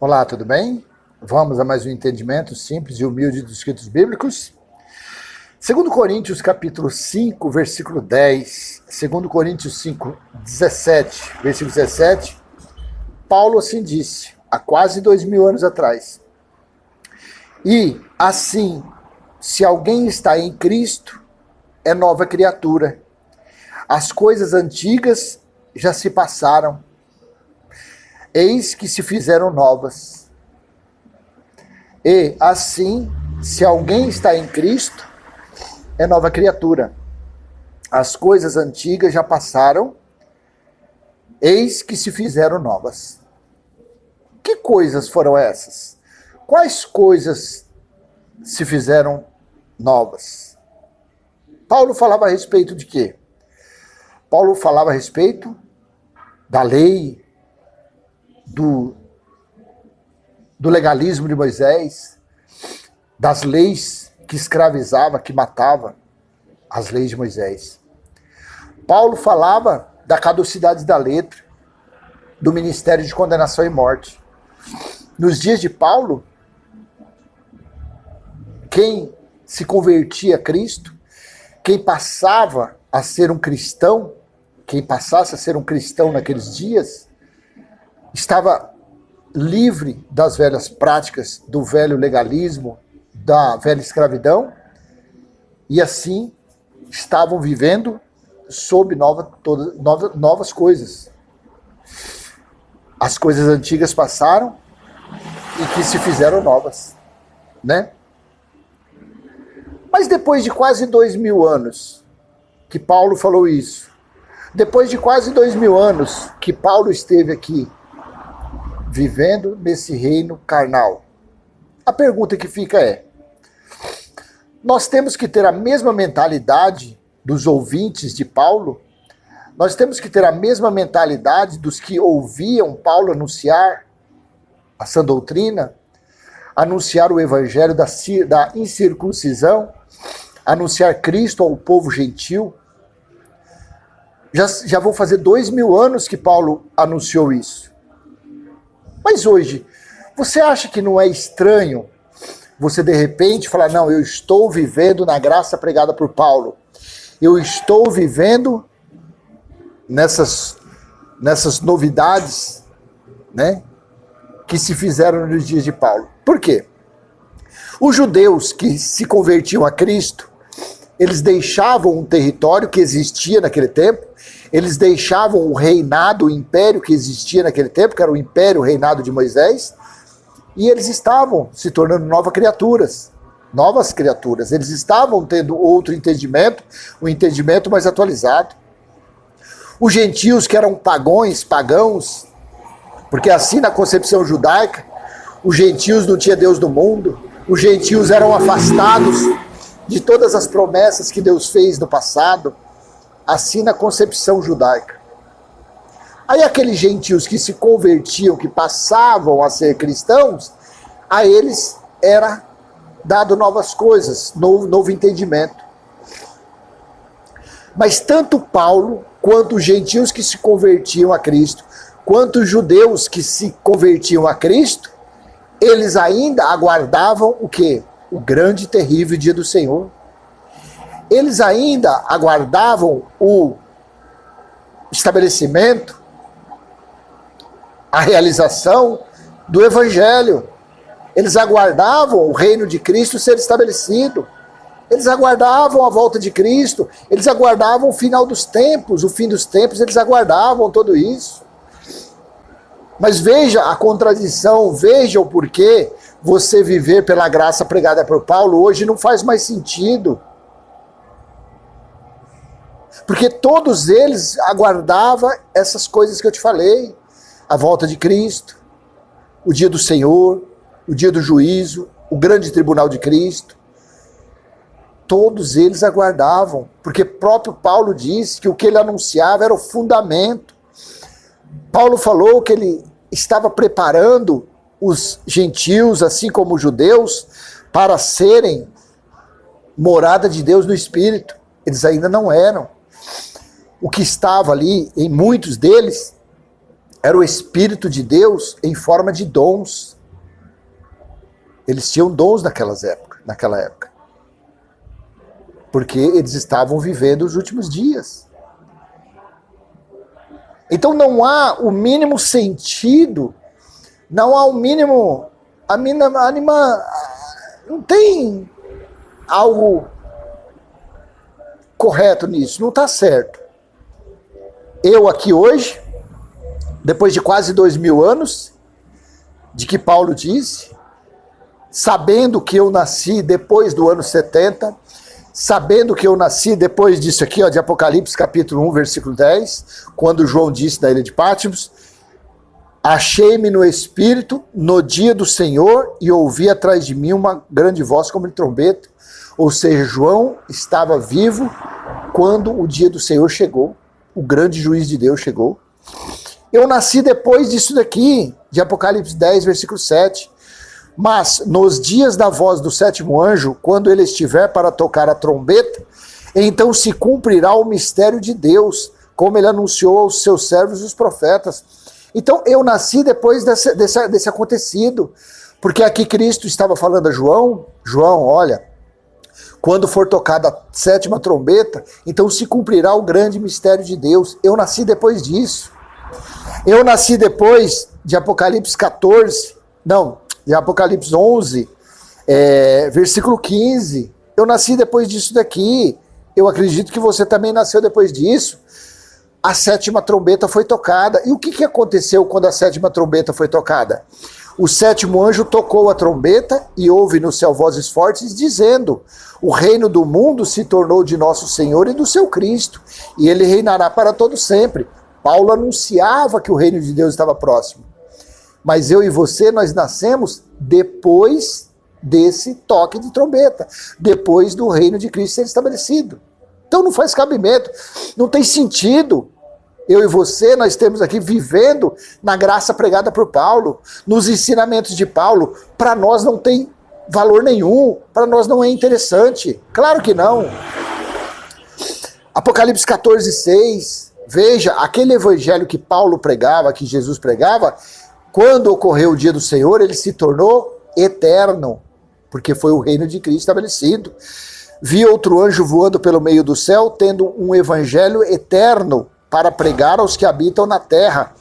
Olá, tudo bem? Vamos a mais um entendimento simples e humilde dos escritos bíblicos. 2 Coríntios capítulo 5, versículo 10, 2 Coríntios 5, 17, versículo 17, Paulo assim disse, há quase 2000 anos atrás. E assim, se alguém está em Cristo, é nova criatura. As coisas antigas já se passaram. Eis que se fizeram novas. E assim, se alguém está em Cristo, é nova criatura. As coisas antigas já passaram, eis que se fizeram novas. Que coisas foram essas? Quais coisas se fizeram novas? Paulo falava a respeito de quê? Paulo falava a respeito da lei, do legalismo de Moisés, das leis que escravizava, que matava, as leis de Moisés. Paulo falava da caducidade da letra, do ministério de condenação e morte. Nos dias de Paulo, quem se convertia a Cristo, quem passava a ser um cristão, quem passasse a ser um cristão naqueles dias, estava livre das velhas práticas, do velho legalismo, da velha escravidão, e assim estavam vivendo sob novas coisas. As coisas antigas passaram e que se fizeram novas, né? Mas depois de quase 2000 anos que Paulo falou isso, depois de quase 2000 anos que Paulo esteve aqui, vivendo nesse reino carnal, a pergunta que fica é: nós temos que ter a mesma mentalidade dos ouvintes de Paulo? Nós temos que ter a mesma mentalidade dos que ouviam Paulo anunciar a sã doutrina, anunciar o evangelho da incircuncisão, anunciar Cristo ao povo gentil? Já vão fazer 2000 anos que Paulo anunciou isso. Mas hoje, você acha que não é estranho você de repente falar, não, eu estou vivendo na graça pregada por Paulo. Eu estou vivendo nessas novidades, né, que se fizeram nos dias de Paulo. Por quê? Os judeus que se convertiam a Cristo, eles deixavam um território que existia naquele tempo, eles deixavam o reinado, o império que existia naquele tempo, que era o império, o reinado de Moisés, e eles estavam se tornando novas criaturas. Eles estavam tendo outro entendimento, um entendimento mais atualizado. Os gentios que eram pagãos, porque assim na concepção judaica, os gentios não tinha Deus no mundo, os gentios eram afastados de todas as promessas que Deus fez no passado, assim na concepção judaica. Aí aqueles gentios que se convertiam, que passavam a ser cristãos, a eles era dado novas coisas, novo entendimento. Mas tanto Paulo, quanto os gentios que se convertiam a Cristo, quanto os judeus que se convertiam a Cristo, eles ainda aguardavam o quê? O grande e terrível dia do Senhor. Eles ainda aguardavam o estabelecimento, a realização do Evangelho. Eles aguardavam o reino de Cristo ser estabelecido. Eles aguardavam a volta de Cristo. Eles aguardavam o final dos tempos, o fim dos tempos. Eles aguardavam tudo isso. Mas veja a contradição, veja o porquê você viver pela graça pregada por Paulo hoje não faz mais sentido. Porque todos eles aguardavam essas coisas que eu te falei. A volta de Cristo, o dia do Senhor, o dia do juízo, o grande tribunal de Cristo. Todos eles aguardavam, porque próprio Paulo disse que o que ele anunciava era o fundamento. Paulo falou que ele estava preparando os gentios, assim como os judeus, para serem morada de Deus no Espírito. Eles ainda não eram. O que estava ali, em muitos deles, era o Espírito de Deus em forma de dons. Eles tinham dons naquela época. Porque eles estavam vivendo os últimos dias. Então não há o mínimo sentido, não há o mínimo, não tem algo correto nisso, não está certo. Eu aqui hoje, depois de quase 2000 anos, de que Paulo disse, sabendo que eu nasci depois do ano 70, sabendo que eu nasci depois disso aqui, de Apocalipse capítulo 1, versículo 10, quando João disse na ilha de Patmos, achei-me no Espírito no dia do Senhor e ouvi atrás de mim uma grande voz como de trombeta. Ou seja, João estava vivo quando o dia do Senhor chegou, o grande juiz de Deus chegou. Eu nasci depois disso daqui, de Apocalipse 10, versículo 7. Mas nos dias da voz do sétimo anjo, quando ele estiver para tocar a trombeta, então se cumprirá o mistério de Deus, como ele anunciou aos seus servos os profetas. Então eu nasci depois desse acontecido, porque aqui Cristo estava falando a João, olha, quando for tocada a sétima trombeta, então se cumprirá o grande mistério de Deus. Eu nasci depois disso. Eu nasci depois de Apocalipse 14, de Apocalipse 11, versículo 15. Eu nasci depois disso daqui. Eu acredito que você também nasceu depois disso. A sétima trombeta foi tocada. E o que aconteceu quando a sétima trombeta foi tocada? O sétimo anjo tocou a trombeta e houve no céu vozes fortes dizendo: o reino do mundo se tornou de nosso Senhor e do seu Cristo, e ele reinará para todo sempre. Paulo anunciava que o reino de Deus estava próximo. Mas eu e você, nós nascemos depois desse toque de trombeta, depois do reino de Cristo ser estabelecido. Então não faz cabimento, não tem sentido. Eu e você, nós estamos aqui vivendo na graça pregada por Paulo, nos ensinamentos de Paulo. Para nós não tem valor nenhum, para nós não é interessante. Claro que não. Apocalipse 14, 6. Veja, aquele evangelho que Paulo pregava, que Jesus pregava, quando ocorreu o dia do Senhor, ele se tornou eterno, porque foi o reino de Cristo estabelecido. Vi outro anjo voando pelo meio do céu, tendo um evangelho eterno para pregar aos que habitam na terra,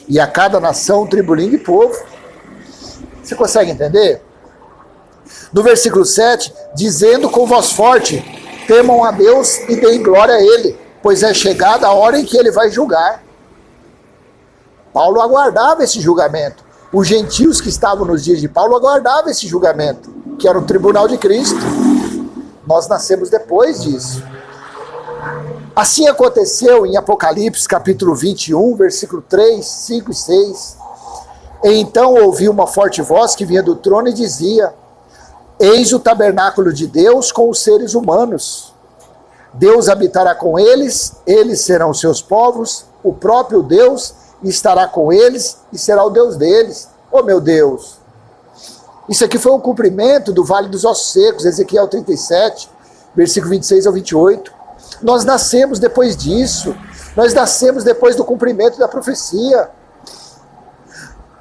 e a cada nação, tribo, língua e povo. Você consegue entender? No versículo 7, dizendo com voz forte: temam a Deus e deem glória a Ele, pois é chegada a hora em que Ele vai julgar. Paulo aguardava esse julgamento. Os gentios que estavam nos dias de Paulo aguardavam esse julgamento, que era o tribunal de Cristo. Nós nascemos depois disso. Assim aconteceu em Apocalipse capítulo 21, versículo 3, 5 e 6. Então ouvi uma forte voz que vinha do trono e dizia: eis o tabernáculo de Deus com os seres humanos. Deus habitará com eles, eles serão seus povos, o próprio Deus estará com eles e será o Deus deles. Oh meu Deus! Isso aqui foi um cumprimento do Vale dos Ossos Secos, Ezequiel 37, versículo 26 ao 28. Nós nascemos depois disso. Nós nascemos depois do cumprimento da profecia.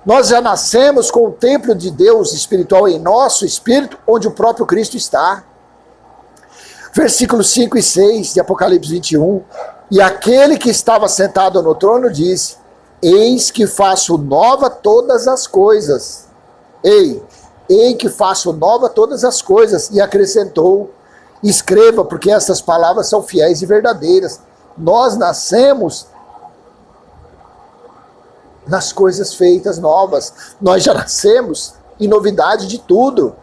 Nós já nascemos com o templo de Deus espiritual em nosso espírito, onde o próprio Cristo está. Versículos 5 e 6 de Apocalipse 21. E aquele que estava sentado no trono disse: eis que faço nova todas as coisas. Ei que faço nova todas as coisas. E acrescentou: escreva, porque estas palavras são fiéis e verdadeiras. Nós nascemos nas coisas feitas novas. Nós já nascemos em novidade de tudo.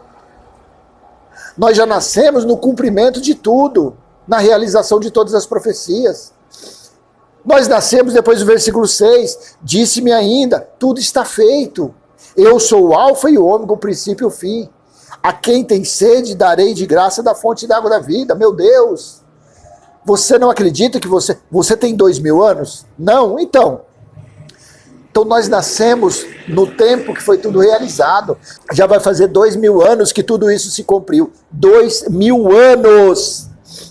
Nós já nascemos no cumprimento de tudo, na realização de todas as profecias. Nós nascemos depois do versículo 6, disse-me ainda: tudo está feito. Eu sou o alfa e o ômega, o princípio e o fim. A quem tem sede, darei de graça da fonte da água da vida. Meu Deus! Você não acredita que você tem 2000 anos? Não? Então nós nascemos no tempo que foi tudo realizado. Já vai fazer 2000 anos que tudo isso se cumpriu. 2000 anos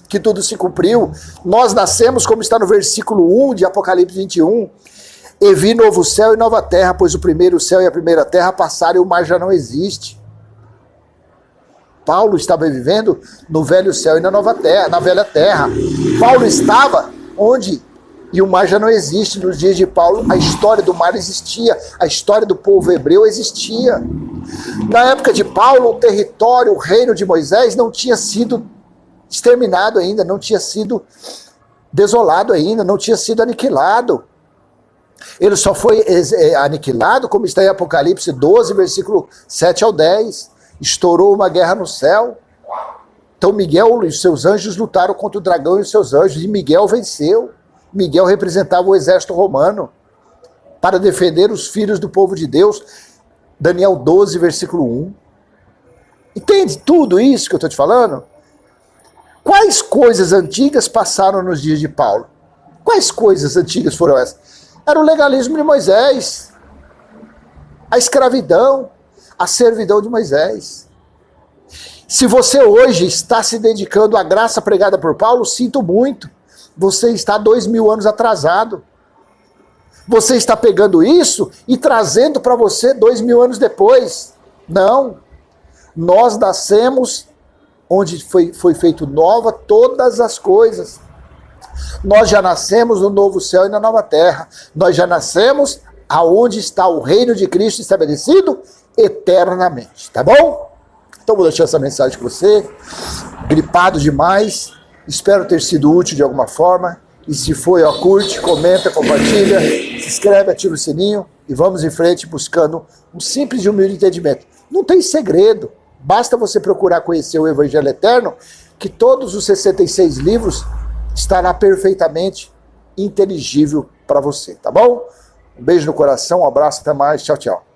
que tudo se cumpriu. Nós nascemos, como está no versículo 1 de Apocalipse 21. E vi novo céu e nova terra, pois o primeiro céu e a primeira terra passaram e o mar já não existe. Paulo estava vivendo no velho céu e na nova terra, na velha terra. Paulo estava onde e o mar já não existe. Nos dias de Paulo, a história do mar existia, a história do povo hebreu existia. Na época de Paulo, o território, o reino de Moisés não tinha sido exterminado ainda, não tinha sido desolado ainda, não tinha sido aniquilado. Ele só foi aniquilado, como está em Apocalipse 12, versículo 7 ao 10. Estourou uma guerra no céu. Então Miguel e os seus anjos lutaram contra o dragão e os seus anjos, e Miguel venceu. Miguel representava o exército romano para defender os filhos do povo de Deus. Daniel 12, versículo 1. Entende tudo isso que eu estou te falando? Quais coisas antigas passaram nos dias de Paulo? Quais coisas antigas foram essas? Era o legalismo de Moisés, a escravidão, a servidão de Moisés. Se você hoje está se dedicando à graça pregada por Paulo, sinto muito. Você está 2000 anos atrasado. Você está pegando isso e trazendo para você 2000 anos depois. Não. Nós nascemos onde foi feito nova todas as coisas. Nós já nascemos no novo céu e na nova terra. Nós já nascemos aonde está o reino de Cristo estabelecido eternamente. Tá bom? Então vou deixar essa mensagem com você. Gripado demais. Espero ter sido útil de alguma forma. E se foi, ó, curte, comenta, compartilha, se inscreve, ativa o sininho e vamos em frente buscando um simples e humilde entendimento. Não tem segredo. Basta você procurar conhecer o Evangelho Eterno, que todos os 66 livros estará perfeitamente inteligível para você, tá bom? Um beijo no coração, um abraço, até mais, tchau, tchau.